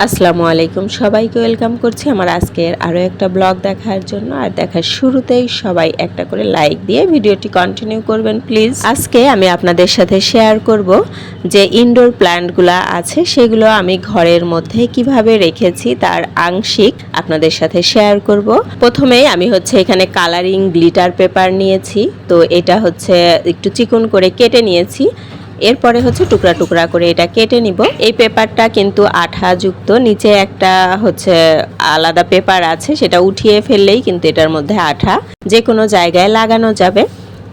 আসসালামু আলাইকুম, সবাইকে ওয়েলকাম করছি আমার আজকের আরও একটা ব্লগ দেখার জন্য। আর দেখার শুরুতেই সবাই একটা করে লাইক দিয়ে ভিডিওটি কন্টিনিউ করবেন প্লিজ। আজকে আমি আপনাদের সাথে শেয়ার করব যে ইনডোর প্ল্যান্টগুলো আছে সেগুলো আমি ঘরের মধ্যে কিভাবে রেখেছি তার আংশিক আপনাদের সাথে শেয়ার করব। প্রথমেই আমি এখানে কালারিং গ্লিটার পেপার নিয়েছি, তো এটা একটু চিকন করে কেটে নিয়েছি। এরপরে টুকরা টুকরা করে এটা কেটে নিব। এই পেপারটা কিন্তু আঠাযুক্ত, নিচে একটা আলাদা পেপার আছে, সেটা উঠিয়ে ফেললেই কিন্তু এটার মধ্যে আঠা যে কোনো জায়গায় লাগানো যাবে।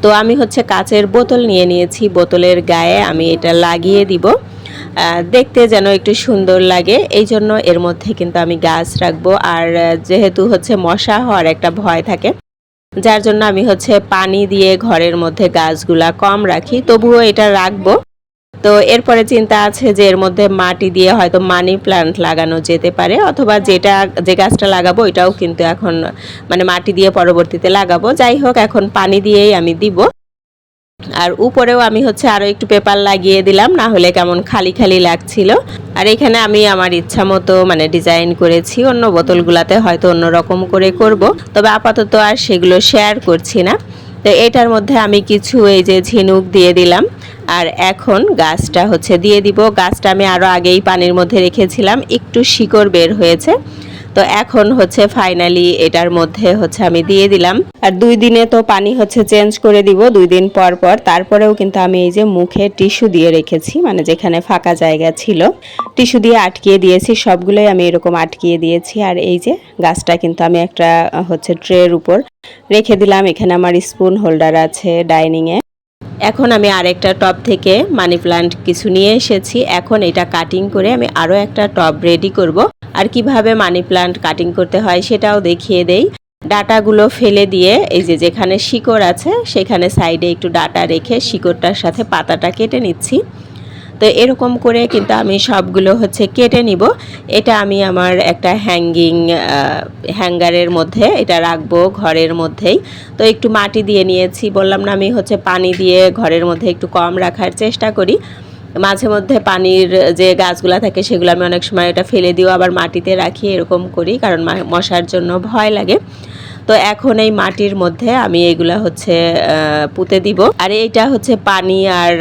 তো আমি কাচের বোতল নিয়ে নিয়েছি, বোতলের গায়ে আমি এটা লাগিয়ে দিব দেখতে যেন একটু সুন্দর লাগে, এই জন্য এর মধ্যে কিন্তু আমি গাছ রাখবো। আর যেহেতু মশা হওয়ার একটা ভয় থাকে, যার জন্য আমি পানি দিয়ে ঘরের মধ্যে গাছগুলা কম রাখি, তবুও এটা রাখবো। তো এরপরে চিন্তা আছে যে এর মধ্যে মাটি দিয়ে হয়তো মানি প্ল্যান্ট লাগানো যেতে পারে, অথবা যে গাছটা লাগাবো এটাও কিন্তু এখন মাটি দিয়ে পরবর্তীতে লাগাবো। যাই হোক, এখন পানি দিয়েই আমি দিব। আর উপরেও আমি আরও একটু পেপার লাগিয়ে দিলাম, না হলে কেমন খালি খালি লাগছিল। আর এখানে আমি আমার ইচ্ছা মতো ডিজাইন করেছি, অন্য বোতলগুলাতে হয়তো অন্য রকম করে করব, তবে আপাতত আর সেগুলো শেয়ার করছি না। তো এটার মধ্যে আমি কিছু এই যে ঝিনুক দিয়ে দিলাম, আর এখন গাছটা দিয়ে দিব। গাছটা আমি আরও আগেই পানির মধ্যে রেখেছিলাম, একটু শিকড় বের হয়েছে, তো এখন ফাইনালি এটার মধ্যে আমি দিয়ে দিলাম। আর 2 দিনে তো পানি চেঞ্জ করে দিব, 2 দিন পর পর। তারপরেও কিন্তু আমি এই যে মুখে টিস্যু দিয়ে রেখেছি, যেখানে ফাঁকা জায়গা ছিল টিস্যু দিয়ে আটকিয়ে দিয়েছি, সবগুলোই আমি এরকম আটকিয়ে দিয়েছি। আর এই যে গাছটা কিন্তু আমি একটা ট্রের উপর রেখে দিলাম। এখানে আমার স্পুন হোল্ডার আছে ডাইনিংয়ে। এখন আমি আরেকটা টব থেকে মানি প্ল্যান্ট কিছু নিয়ে এসেছি, এখন এটা কাটিং করে আমি আরও একটা টব রেডি করব। আর কিভাবে মানি প্ল্যান্ট কাটিং করতে হয় সেটাও দেখিয়ে দেই। ডাটাগুলো ফেলে দিয়ে এই যে যেখানে শিকড় আছে সেখানে সাইডে একটু ডাটা রেখে শিকড়টার সাথে পাতাটা কেটে নিচ্ছি। তো এরকম করে কিন্তু আমি সবগুলো কেটে নিব। এটা আমি আমার একটা হ্যাঙ্গারের মধ্যে এটা রাখবো ঘরের মধ্যেই। তো একটু মাটি দিয়ে নিয়েছি, বললাম না আমি পানি দিয়ে ঘরের মধ্যে একটু কম রাখার চেষ্টা করি। মাঝে মধ্যে পানির যে গাছগুলো থাকে সেগুলো আমি অনেক সময় এটা ফেলে দিও, আবার মাটিতে রাখি, এরকম করি, কারণ মশার জন্য ভয় লাগে। তো এখন এই মাটির মধ্যে আমি এগুলা পুঁতে দিব। আর এইটা পানি আর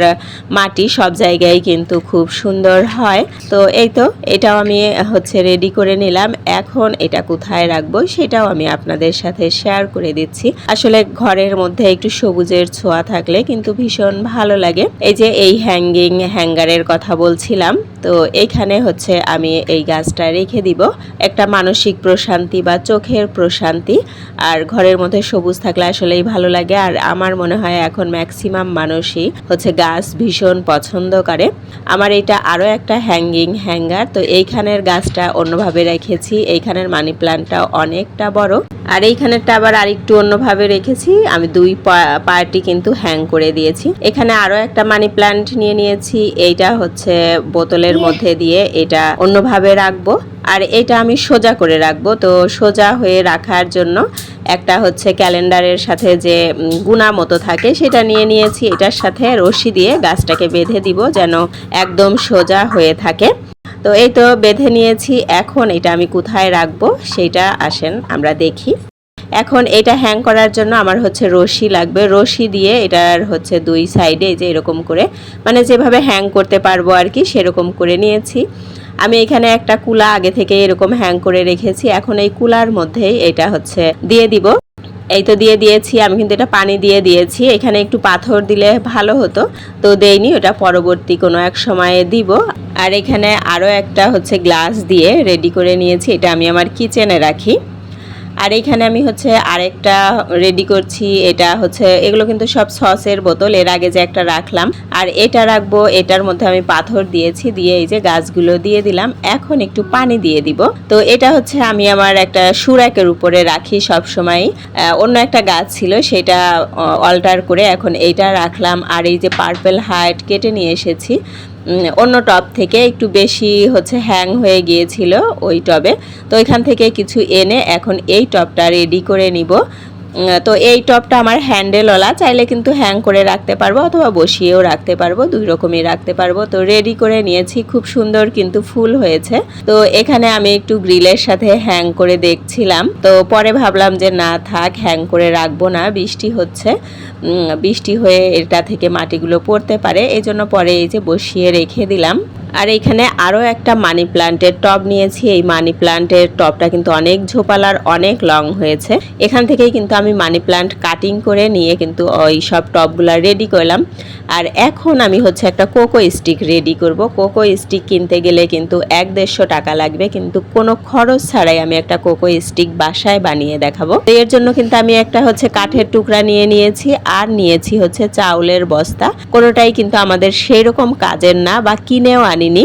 মাটি সব জায়গায় কিন্তু খুব সুন্দর হয়। তো এই তো এটাও আমি রেডি করে নিলাম। এখন এটা কোথায় রাখবো সেটাও আমি আপনাদের সাথে শেয়ার করে দিচ্ছি। আসলে ঘরের মধ্যে একটু সবুজের ছোঁয়া থাকলে কিন্তু ভীষণ ভালো লাগে। এই যে এই হ্যাঙ্গারের কথা বলছিলাম, তো এইখানে আমি এই গাছটা রেখে দিব। একটা মানসিক প্রশান্তি বা চোখের প্রশান্তি। আর ঘরের মধ্যে সবুজ থাকলে আসলেই ভালো লাগে। আর আমার মনে হয় এখন ম্যাক্সিমাম মানুষই গাছ ভীষণ পছন্দ করে। আমার এটা আরও একটা হ্যাঙ্গার, তো এইখানের গাছটা অন্যভাবে রেখেছি। এইখানের মানি প্ল্যান্টটা অনেকটা বড়, আর এইখানেরটা আবার আরেকটু অন্যভাবে রেখেছি। আমি 2 পার্টি কিন্তু হ্যাং করে দিয়েছি। এখানে আরও একটা মানি প্ল্যান্ট নিয়ে নিয়েছি, এইটা বোতলের মধ্যে দিয়ে এটা অন্যভাবে রাখবো। আর এটা আমি সোজা করে রাখবো। তো সোজা হয়ে রাখার জন্য একটা ক্যালেন্ডারের সাথে যে গুণা মতো থাকে সেটা নিয়ে নিয়েছি, এটার সাথে রশি দিয়ে গাছটাকে বেঁধে দিব যেন একদম সোজা হয়ে থাকে। তো এই তো বেঁধে নিয়েছি। এখন এটা আমি কোথায় রাখবো সেটা আসেন আমরা দেখি। এখন এটা হ্যাং করার জন্য আমার রশি লাগবে। রশি দিয়ে এটার 2 সাইডে যে এরকম করে যেভাবে হ্যাং করতে পারবো আর কি, সেরকম করে নিয়েছি। আমি এখানে একটা কুলা আগে থেকে এরকম হ্যাং করে রেখেছি। এখন এই কুলার মধ্যেই এটা দিয়ে দিব। এই তো দিয়ে দিয়েছি। আমি কিন্তু এটা পানি দিয়ে দিয়েছি, এখানে একটু পাথর দিলে ভালো হতো, তো দেইনি, ওটা পরবর্তী কোনো এক সময়ে দিব। আর এখানে আরও একটা গ্লাস দিয়ে রেডি করে নিয়েছি, এটা আমি আমার কিচেনে রাখি। আর এখানে আমি আরেকটা রেডি করছি, এটা এগুলো কিন্তু সব সসের বোতল, এর আগে যে একটা রাখলাম। আর এটা রাখবো, এটার মধ্যে আমি পাথর দিয়েছি, দিয়ে এই যে গাছগুলো দিয়ে দিলাম। এখন একটু পানি দিয়ে দিব। তো এটা আমি আমার একটা সুরাকের উপরে রাখি সব সময়। অন্য একটা গাছ ছিল সেটা অল্টার করে এখন এইটা রাখলাম। আর এই যে পার্পল হার্ট কেটে নিয়ে এসেছি অন্য টব থেকে, একটু বেশি হ্যাং হয়ে গিয়েছিল ওই টবে, তো এখান থেকে কিছু এনে এখন এই টবটা রেডি করে নিব। তো এই টবটা আমার হ্যান্ডেলওয়ালা, চাইলে কিন্তু হ্যাং করে রাখতে পারবো অথবা বসিয়েও রাখতে পারবো, দুই রকমই রাখতে পারবো। তো রেডি করে নিয়েছি, খুব সুন্দর কিন্তু ফুল হয়েছে। তো এখানে আমি একটু গ্রিলের সাথে হ্যাং করে দেখছিলাম, তো পরে ভাবলাম যে না থাক, হ্যাং করে রাখবো না, বৃষ্টি হচ্ছে, বৃষ্টি হয়ে এটা থেকে মাটিগুলো পড়তে পারে, এই জন্য পরে এই যে বসিয়ে রেখে দিলাম। আর এখানে আরও একটা মানি প্লান্টের টব নিয়েছি। এই মানি প্লান্টের টবটা কিন্তু অনেক ঝোপালার, অনেক লং হয়েছে। এখান থেকেই কিন্তু আমি মানি প্লান্ট কাটিং করে নিয়ে কিন্তু ওই সব টবগুলো রেডি করলাম। আর এখন আমি হচ্ছে একটা কোকো স্টিক রেডি করব। কোকো স্টিক কিনতে গেলে কিন্তু 1-150 টাকা লাগবে, কিন্তু কোনো খরচ ছাড়াই আমি একটা কোকো স্টিক বাসায় বানিয়ে দেখাবো। এর জন্য কিন্তু আমি একটা হচ্ছে কাঠের টুকরা নিয়ে নিয়েছি, আর নিয়েছি হচ্ছে চাউলের বস্তা। কোনোটাই কিন্তু আমাদের সেই রকম কাজের না, বা কিনেও আনিনি,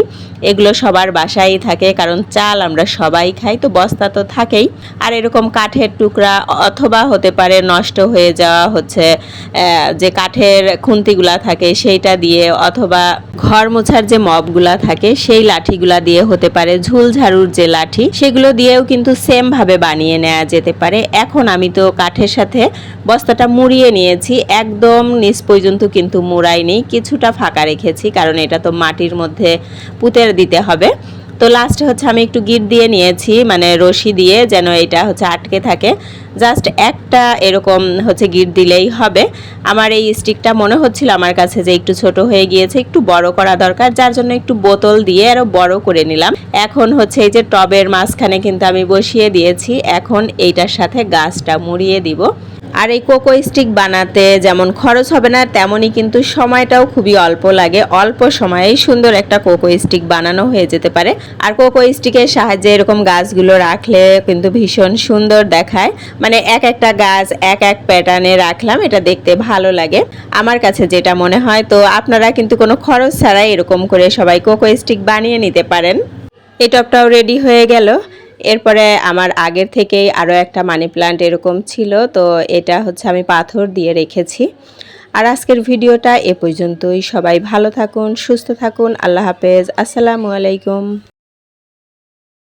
এগুলো সবার বাসায় থাকে, কারণ চাল আমরা সবাই খাই, তো বস্তা তো থাকেই। আর এরকম কাঠের টুকরা অথবা হতে পারে নষ্ট হয়ে যাওয়া হচ্ছে যে কাঠের খুন্তিগুলা থাকে সেইটা দিয়ে, অথবা ঘর মোছার যে মপগুলা থাকে সেই লাঠিগুলা দিয়ে হতে পারে, ঝুল ঝাড়ুর যে লাঠি সেগুলো দিয়েও কিন্তু সেম ভাবে বানিয়ে নেওয়া যেতে পারে। এখন আমি তো কাঠের সাথে বস্তাটা মুড়িয়ে নিয়েছি, একদম নিচ পর্যন্ত কিন্তু মুড়াইনি, কিছুটা ফাঁকা রেখেছি, কারণ এটা তো মাটির মধ্যে পুঁতে দিতে হবে। তো লাস্টে হচ্ছে আমি একটু গিট দিয়ে নিয়েছি, মানে রশি দিয়ে, যেন এটা হচ্ছে আটকে থাকে। জাস্ট একটা এরকম হচ্ছে গিট দিলেই হবে। আমার এই স্টিকটা মনে হচ্ছিল আমার কাছে যে একটু ছোট হয়ে গিয়েছে, একটু বড় করা দরকার, যার জন্য একটু বোতল দিয়ে আরো বড় করে নিলাম। এখন হচ্ছে এই যে টবের মাঝখানে কিন্তু আমি বসিয়ে দিয়েছি, এখন এইটার সাথে গাছটা মুড়িয়ে দিব। আর এই কোকো স্টিক বানাতে যেমন খরচ হবে না, তেমনই কিন্তু সময়টাও খুবই অল্প লাগে, অল্প সময়েই সুন্দর একটা কোকো স্টিক বানানো হয়ে যেতে পারে। আর কোকো স্টিকের সাহায্যে এরকম গাছগুলো রাখলে কিন্তু ভীষণ সুন্দর দেখায়, মানে এক একটা গাছ এক এক প্যাটার্নে রাখলাম, এটা দেখতে ভালো লাগে আমার কাছে যেটা মনে হয়। তো আপনারা কিন্তু কোনো খরচ ছাড়াই এরকম করে সবাই কোকো স্টিক বানিয়ে নিতে পারেন। এই টবটাও রেডি হয়ে গেল। এরপরে আমার আগের থেকেই আরও একটা মানি প্লান্ট এরকম ছিল, তো এটা হচ্ছে আমি পাথর দিয়ে রেখেছি। আর আজকের ভিডিওটা এ পর্যন্তই। সবাই ভালো থাকুন, সুস্থ থাকুন, আল্লাহ হাফেজ, আসসালামু আলাইকুম।